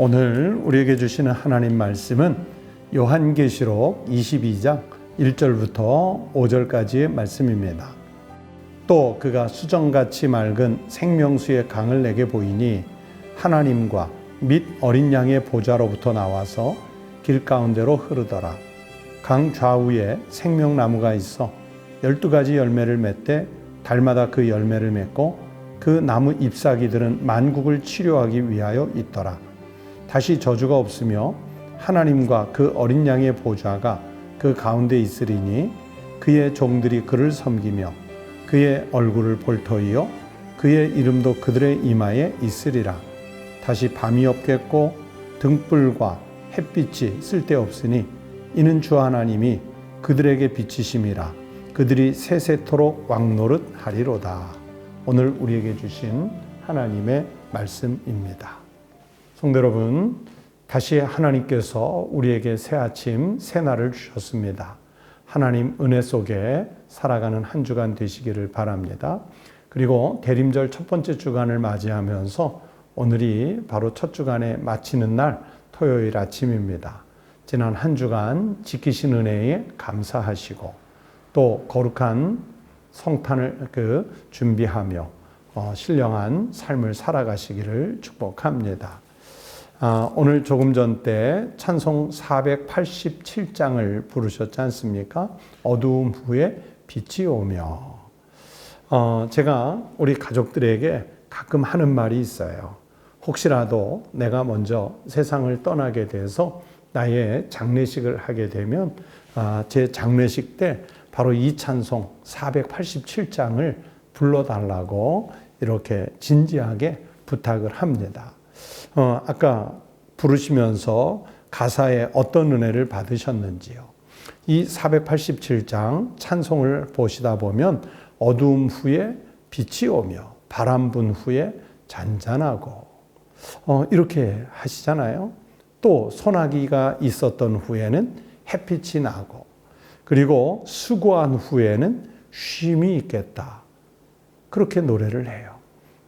오늘 우리에게 주시는 하나님 말씀은 요한계시록 22장 1절부터 5절까지의 말씀입니다. 또 그가 수정같이 맑은 생명수의 강을 내게 보이니 하나님과 및 어린 양의 보좌로부터 나와서 길 가운데로 흐르더라. 강 좌우에 생명나무가 있어 12가지 열매를 맺되 달마다 그 열매를 맺고 그 나무 잎사귀들은 만국을 치료하기 위하여 있더라. 다시 저주가 없으며 하나님과 그 어린 양의 보좌가 그 가운데 있으리니 그의 종들이 그를 섬기며 그의 얼굴을 볼 터이요 그의 이름도 그들의 이마에 있으리라. 다시 밤이 없겠고 등불과 햇빛이 쓸데없으니 이는 주 하나님이 그들에게 비치심이라. 그들이 세세토록 왕노릇 하리로다. 오늘 우리에게 주신 하나님의 말씀입니다. 성도 여러분, 다시 하나님께서 우리에게 새 아침, 새 날을 주셨습니다. 하나님 은혜 속에 살아가는 한 주간 되시기를 바랍니다. 그리고 대림절 첫 번째 주간을 맞이하면서 오늘이 바로 첫 주간에 마치는 날 토요일 아침입니다. 지난 한 주간 지키신 은혜에 감사하시고 또 거룩한 성탄을 준비하며 신령한 삶을 살아가시기를 축복합니다. 오늘 조금 전 때 찬송 487장을 부르셨지 않습니까? 어두움 후에 빛이 오며. 제가 우리 가족들에게 가끔 하는 말이 있어요. 혹시라도 내가 먼저 세상을 떠나게 돼서 나의 장례식을 하게 되면 제 장례식 때 바로 이 찬송 487장을 불러달라고 이렇게 진지하게 부탁을 합니다. 아까 부르시면서 가사에 어떤 은혜를 받으셨는지요? 이 487장 찬송을 보시다 보면 어두움 후에 빛이 오며 바람 분 후에 잔잔하고 이렇게 하시잖아요. 또 소나기가 있었던 후에는 햇빛이 나고 그리고 수고한 후에는 쉼이 있겠다. 그렇게 노래를 해요.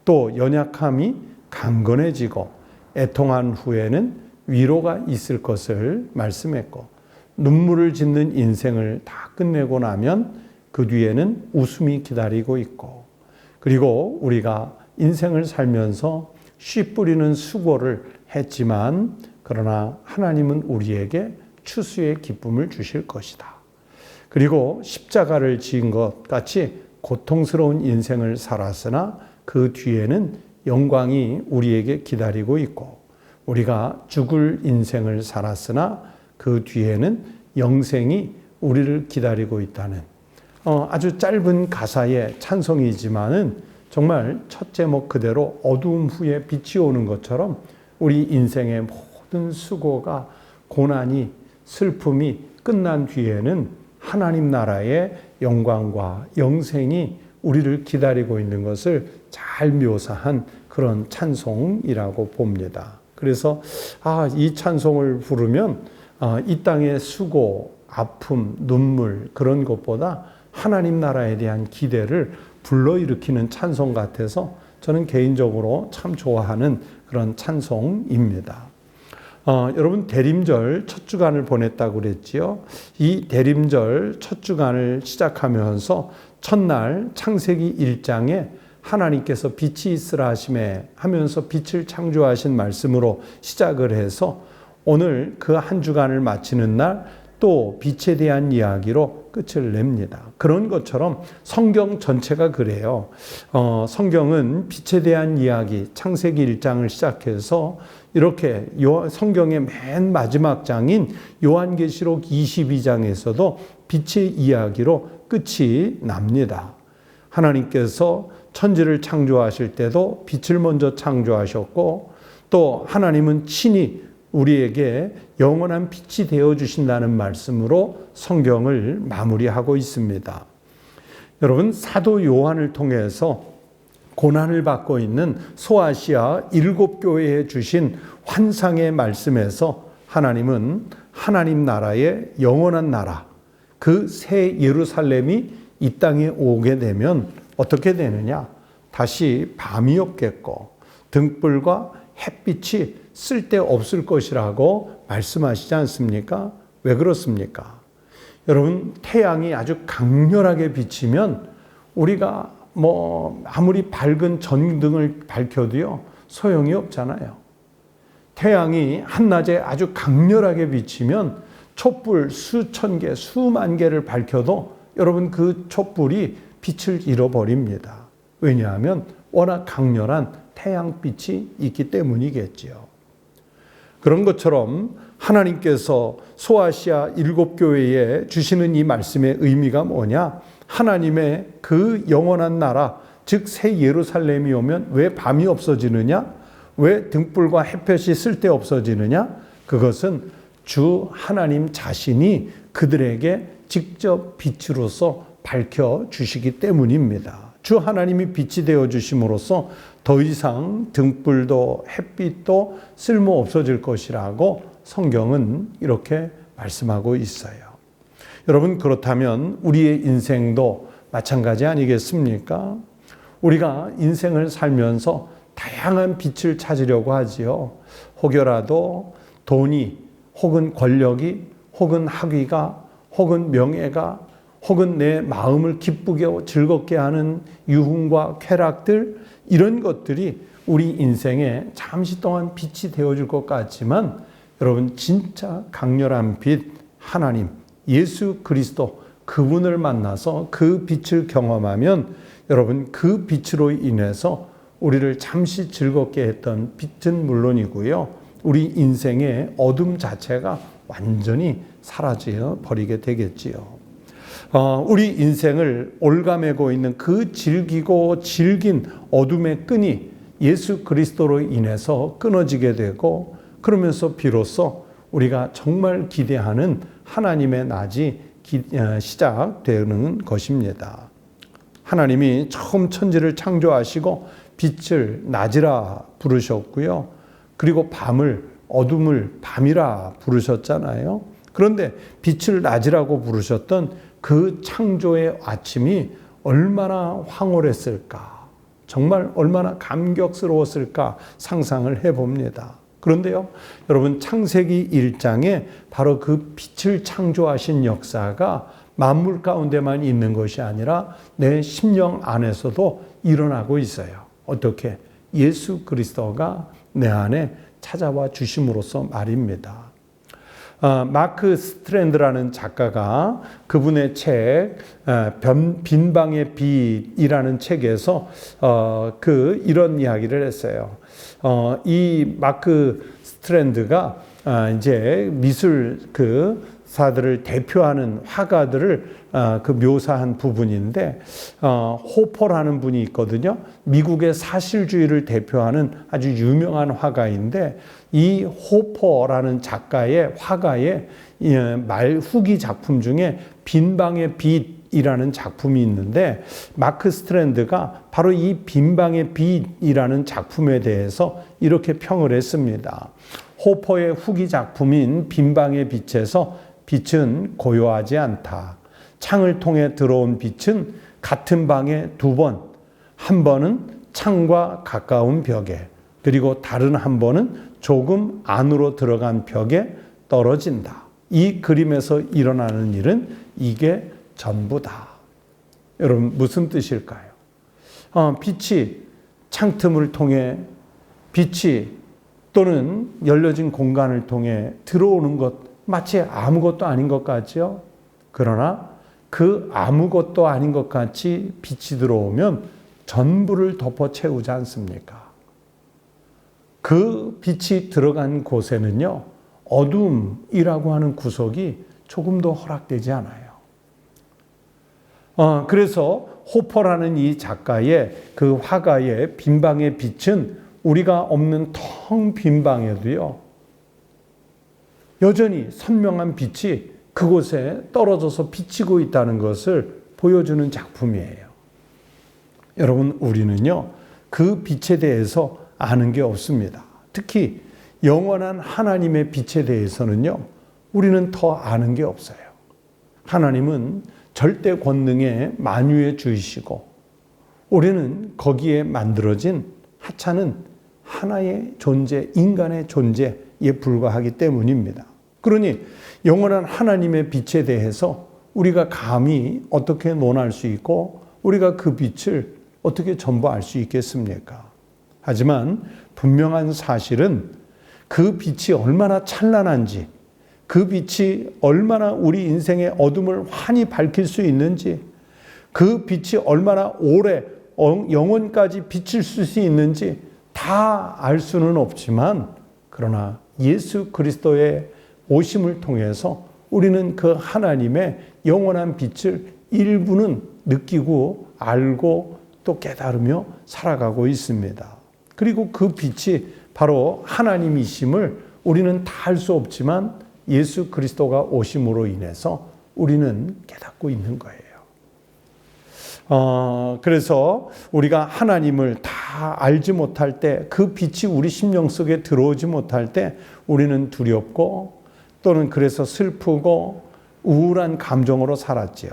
또 연약함이 강건해지고 애통한 후에는 위로가 있을 것을 말씀했고 눈물을 짓는 인생을 다 끝내고 나면 그 뒤에는 웃음이 기다리고 있고 그리고 우리가 인생을 살면서 씨 뿌리는 수고를 했지만 그러나 하나님은 우리에게 추수의 기쁨을 주실 것이다. 그리고 십자가를 지은 것 같이 고통스러운 인생을 살았으나 그 뒤에는 영광이 우리에게 기다리고 있고 우리가 죽을 인생을 살았으나 그 뒤에는 영생이 우리를 기다리고 있다는 아주 짧은 가사의 찬송이지만은 정말 첫 제목 그대로 어두움 후에 빛이 오는 것처럼 우리 인생의 모든 수고가 고난이 슬픔이 끝난 뒤에는 하나님 나라의 영광과 영생이 우리를 기다리고 있는 것을 잘 묘사한 그런 찬송이라고 봅니다. 그래서 이 찬송을 부르면 이 땅의 수고, 아픔, 눈물 그런 것보다 하나님 나라에 대한 기대를 불러일으키는 찬송 같아서 저는 개인적으로 참 좋아하는 그런 찬송입니다. 여러분 대림절 첫 주간을 보냈다고 그랬지요. 이 대림절 첫 주간을 시작하면서 첫날 창세기 1장에 하나님께서 빛이 있으라 하시매 하면서 빛을 창조하신 말씀으로 시작을 해서 오늘 그 한 주간을 마치는 날 또 빛에 대한 이야기로 끝을 냅니다. 그런 것처럼 성경 전체가 그래요. 성경은 빛에 대한 이야기 창세기 1장을 시작해서 이렇게 성경의 맨 마지막 장인 요한계시록 22장에서도 빛의 이야기로 끝이 납니다. 하나님께서 천지를 창조하실 때도 빛을 먼저 창조하셨고 또 하나님은 친히 우리에게 영원한 빛이 되어주신다는 말씀으로 성경을 마무리하고 있습니다. 여러분 사도 요한을 통해서 고난을 받고 있는 소아시아 7교회에 주신 환상의 말씀에서 하나님은 하나님 나라의 영원한 나라 그 새 예루살렘이 이 땅에 오게 되면 어떻게 되느냐? 다시 밤이 없겠고 등불과 햇빛이 쓸데없을 것이라고 말씀하시지 않습니까? 왜 그렇습니까? 여러분, 태양이 아주 강렬하게 비치면 우리가 아무리 밝은 전등을 밝혀도요, 소용이 없잖아요. 태양이 한낮에 아주 강렬하게 비치면 촛불 수천 개, 수만 개를 밝혀도 여러분 그 촛불이 빛을 잃어버립니다. 왜냐하면 워낙 강렬한 태양빛이 있기 때문이겠지요. 그런 것처럼 하나님께서 소아시아 7교회에 주시는 이 말씀의 의미가 뭐냐? 하나님의 그 영원한 나라, 즉 새 예루살렘이 오면 왜 밤이 없어지느냐? 왜 등불과 햇볕이 쓸데없어지느냐? 그것은 주 하나님 자신이 그들에게 직접 빛으로서 밝혀주시기 때문입니다. 주 하나님이 빛이 되어주심으로써 더 이상 등불도 햇빛도 쓸모 없어질 것이라고 성경은 이렇게 말씀하고 있어요. 여러분, 그렇다면 우리의 인생도 마찬가지 아니겠습니까? 우리가 인생을 살면서 다양한 빛을 찾으려고 하지요. 혹여라도 돈이, 혹은 권력이, 혹은 학위가, 혹은 명예가, 혹은 내 마음을 기쁘게 즐겁게 하는 유흥과 쾌락들, 이런 것들이 우리 인생에 잠시 동안 빛이 되어줄 것 같지만 여러분, 진짜 강렬한 빛, 하나님, 예수 그리스도, 그분을 만나서 그 빛을 경험하면 여러분, 그 빛으로 인해서 우리를 잠시 즐겁게 했던 빛은 물론이고요, 우리 인생의 어둠 자체가 완전히 사라져 버리게 되겠지요. 우리 인생을 올가매고 있는 그 질기고 질긴 어둠의 끈이 예수 그리스도로 인해서 끊어지게 되고, 그러면서 비로소 우리가 정말 기대하는 하나님의 낮이 시작되는 것입니다. 하나님이 처음 천지를 창조하시고 빛을 낮이라 부르셨고요. 그리고 밤을, 어둠을 밤이라 부르셨잖아요. 그런데 빛을 낮이라고 부르셨던 그 창조의 아침이 얼마나 황홀했을까, 정말 얼마나 감격스러웠을까 상상을 해봅니다. 그런데요, 여러분, 창세기 1장에 바로 그 빛을 창조하신 역사가 만물 가운데만 있는 것이 아니라 내 심령 안에서도 일어나고 있어요. 어떻게? 예수 그리스도가 내 안에 찾아와 주심으로써 말입니다. 마크 스트랜드라는 작가가 그분의 책 빈방의 빛이라는 책에서 이런 이야기를 했어요. 이 마크 스트랜드가 이제 미술 사들을 대표하는 화가들을 묘사한 부분인데, 호퍼라는 분이 있거든요. 미국의 사실주의를 대표하는 아주 유명한 화가인데, 이 호퍼라는 작가의 화가의 후기 작품 중에 빈방의 빛이라는 작품이 있는데, 마크 스트랜드가 바로 이 빈방의 빛이라는 작품에 대해서 이렇게 평을 했습니다. 호퍼의 후기 작품인 빈방의 빛에서 빛은 고요하지 않다. 창을 통해 들어온 빛은 같은 방에 2번, 한 번은 창과 가까운 벽에, 그리고 다른 한 번은 조금 안으로 들어간 벽에 떨어진다. 이 그림에서 일어나는 일은 이게 전부다. 여러분, 무슨 뜻일까요? 빛이 창틈을 통해, 빛이 또는 열려진 공간을 통해 들어오는 것, 마치 아무것도 아닌 것 같죠? 그러나 그 아무것도 아닌 것 같이 빛이 들어오면 전부를 덮어 채우지 않습니까? 그 빛이 들어간 곳에는요, 어둠이라고 하는 구석이 조금도 허락되지 않아요. 그래서 호퍼라는 이 작가의, 그 화가의 빈방의 빛은 우리가 없는 텅 빈 방에도요, 여전히 선명한 빛이 그곳에 떨어져서 비치고 있다는 것을 보여주는 작품이에요. 여러분, 우리는요, 그 빛에 대해서 아는 게 없습니다. 특히 영원한 하나님의 빛에 대해서는요, 우리는 더 아는 게 없어요. 하나님은 절대 권능의 만유의 주이시고, 우리는 거기에 만들어진 하찮은 하나의 존재, 인간의 존재에 불과하기 때문입니다. 그러니 영원한 하나님의 빛에 대해서 우리가 감히 어떻게 논할 수 있고 우리가 그 빛을 어떻게 전부 알 수 있겠습니까? 하지만 분명한 사실은 그 빛이 얼마나 찬란한지, 그 빛이 얼마나 우리 인생의 어둠을 환히 밝힐 수 있는지, 그 빛이 얼마나 오래 영원까지 비칠 수 있는지 다 알 수는 없지만, 그러나 예수 그리스도의 오심을 통해서 우리는 그 하나님의 영원한 빛을 일부는 느끼고 알고 또 깨달으며 살아가고 있습니다. 그리고 그 빛이 바로 하나님이심을 우리는 다 알 수 없지만 예수 그리스도가 오심으로 인해서 우리는 깨닫고 있는 거예요. 그래서 우리가 하나님을 다 알지 못할 때, 그 빛이 우리 심령 속에 들어오지 못할 때 우리는 두렵고 또는 그래서 슬프고 우울한 감정으로 살았지요.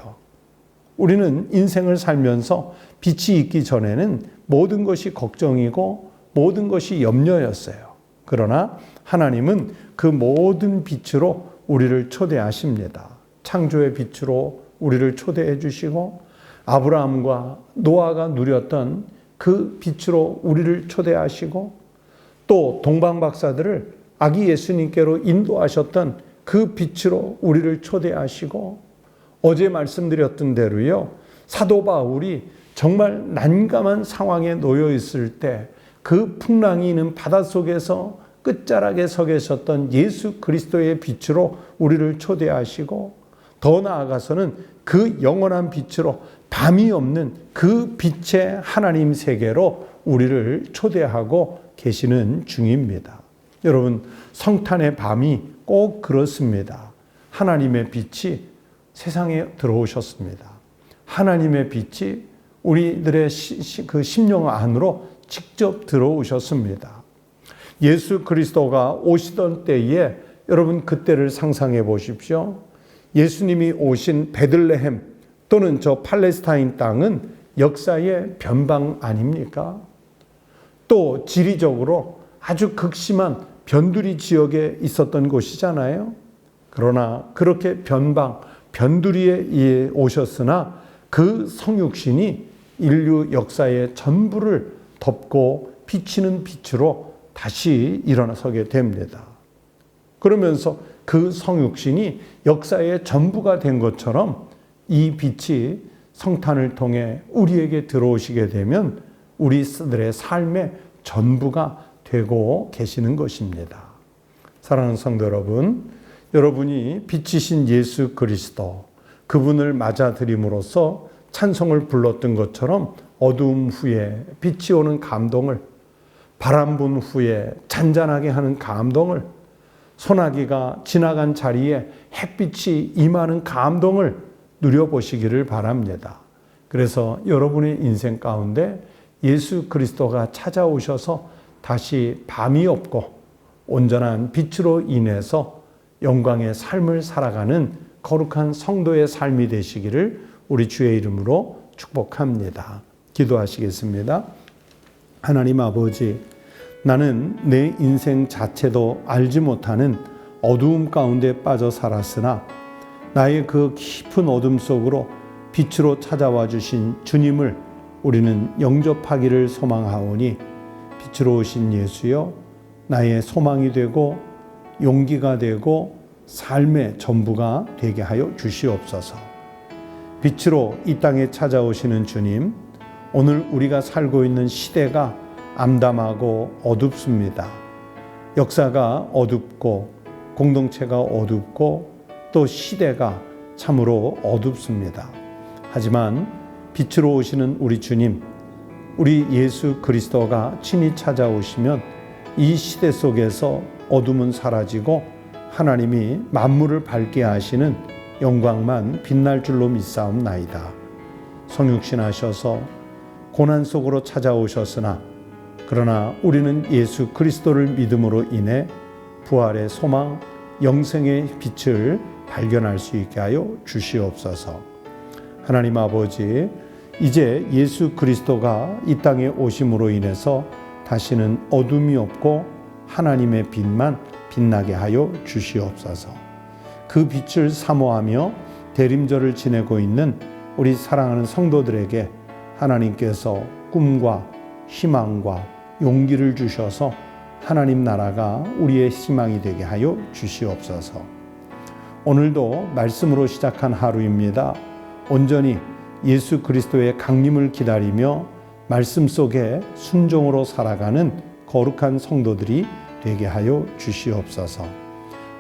우리는 인생을 살면서 빛이 있기 전에는 모든 것이 걱정이고 모든 것이 염려였어요. 그러나 하나님은 그 모든 빛으로 우리를 초대하십니다. 창조의 빛으로 우리를 초대해 주시고 아브라함과 노아가 누렸던 그 빛으로 우리를 초대하시고 또 동방박사들을 아기 예수님께로 인도하셨던 그 빛으로 우리를 초대하시고 어제 말씀드렸던 대로요, 사도 바울이 정말 난감한 상황에 놓여 있을 때 그 풍랑이 있는 바닷속에서 끝자락에 서 계셨던 예수 그리스도의 빛으로 우리를 초대하시고 더 나아가서는 그 영원한 빛으로 밤이 없는 그 빛의 하나님 세계로 우리를 초대하고 계시는 중입니다. 여러분, 성탄의 밤이 꼭 그렇습니다. 하나님의 빛이 세상에 들어오셨습니다. 하나님의 빛이 우리들의 그 심령 안으로 직접 들어오셨습니다. 예수 그리스도가 오시던 때에 여러분 그때를 상상해 보십시오. 예수님이 오신 베들레헴 또는 저 팔레스타인 땅은 역사의 변방 아닙니까? 또 지리적으로 아주 극심한 변두리 지역에 있었던 곳이잖아요. 그러나 그렇게 변두리에 오셨으나 그 성육신이 인류 역사의 전부를 덮고 비치는 빛으로 다시 일어나서게 됩니다. 그러면서 그 성육신이 역사의 전부가 된 것처럼 이 빛이 성탄을 통해 우리에게 들어오시게 되면 우리들의 삶의 전부가 되고 계시는 것입니다. 사랑하는 성도 여러분, 여러분이 빛이신 예수 그리스도, 그분을 맞아들임으로써 찬송을 불렀던 것처럼 어두움 후에 빛이 오는 감동을, 바람 분 후에 잔잔하게 하는 감동을, 소나기가 지나간 자리에 햇빛이 임하는 감동을 누려보시기를 바랍니다. 그래서 여러분의 인생 가운데 예수 그리스도가 찾아오셔서 다시 밤이 없고 온전한 빛으로 인해서 영광의 삶을 살아가는 거룩한 성도의 삶이 되시기를 우리 주의 이름으로 축복합니다. 기도하시겠습니다. 하나님 아버지, 나는 내 인생 자체도 알지 못하는 어두움 가운데 빠져 살았으나 나의 그 깊은 어둠 속으로 빛으로 찾아와 주신 주님을 우리는 영접하기를 소망하오니 빛으로 오신 예수여, 나의 소망이 되고 용기가 되고 삶의 전부가 되게 하여 주시옵소서. 빛으로 이 땅에 찾아오시는 주님, 오늘 우리가 살고 있는 시대가 암담하고 어둡습니다. 역사가 어둡고 공동체가 어둡고 또 시대가 참으로 어둡습니다. 하지만 빛으로 오시는 우리 주님, 우리 예수 그리스도가 친히 찾아오시면 이 시대 속에서 어둠은 사라지고 하나님이 만물을 밝게 하시는 영광만 빛날 줄로 믿사옵나이다. 성육신 하셔서 고난 속으로 찾아오셨으나 그러나 우리는 예수 그리스도를 믿음으로 인해 부활의 소망, 영생의 빛을 발견할 수 있게 하여 주시옵소서. 하나님 아버지, 이제 예수 그리스도가 이 땅에 오심으로 인해서 다시는 어둠이 없고 하나님의 빛만 빛나게 하여 주시옵소서. 그 빛을 사모하며 대림절을 지내고 있는 우리 사랑하는 성도들에게 하나님께서 꿈과 희망과 용기를 주셔서 하나님 나라가 우리의 희망이 되게 하여 주시옵소서. 오늘도 말씀으로 시작한 하루입니다. 온전히 예수 그리스도의 강림을 기다리며 말씀 속에 순종으로 살아가는 거룩한 성도들이 되게 하여 주시옵소서.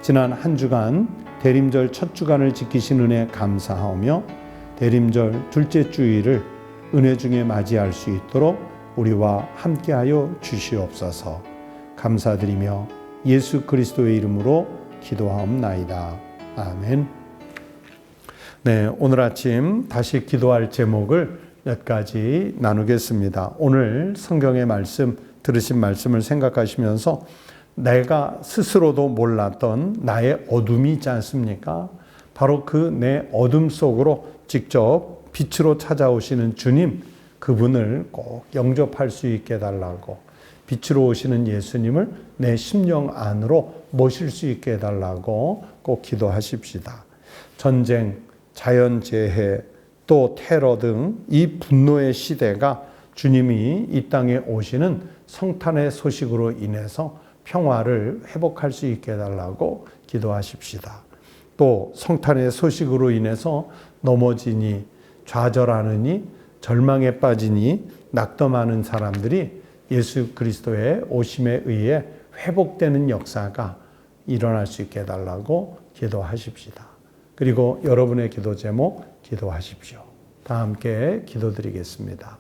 지난 한 주간 대림절 첫 주간을 지키신 은혜 감사하며 대림절 둘째 주일을 은혜 중에 맞이할 수 있도록 우리와 함께하여 주시옵소서. 감사드리며 예수 그리스도의 이름으로 기도하옵나이다. 아멘. 네, 오늘 아침 다시 기도할 제목을 몇 가지 나누겠습니다. 오늘 성경의 말씀, 들으신 말씀을 생각하시면서 내가 스스로도 몰랐던 나의 어둠이 있지 않습니까? 바로 그 내 어둠 속으로 직접 빛으로 찾아오시는 주님, 그분을 꼭 영접할 수 있게 해달라고, 빛으로 오시는 예수님을 내 심령 안으로 모실 수 있게 해달라고 꼭 기도하십시다. 전쟁, 자연재해, 또 테러 등 이 분노의 시대가 주님이 이 땅에 오시는 성탄의 소식으로 인해서 평화를 회복할 수 있게 해달라고 기도하십시다. 또 성탄의 소식으로 인해서 넘어지니, 좌절하느니, 절망에 빠지니, 낙담하는 사람들이 예수 그리스도의 오심에 의해 회복되는 역사가 일어날 수 있게 해달라고 기도하십시다. 그리고 여러분의 기도 제목 기도하십시오. 다 함께 기도드리겠습니다.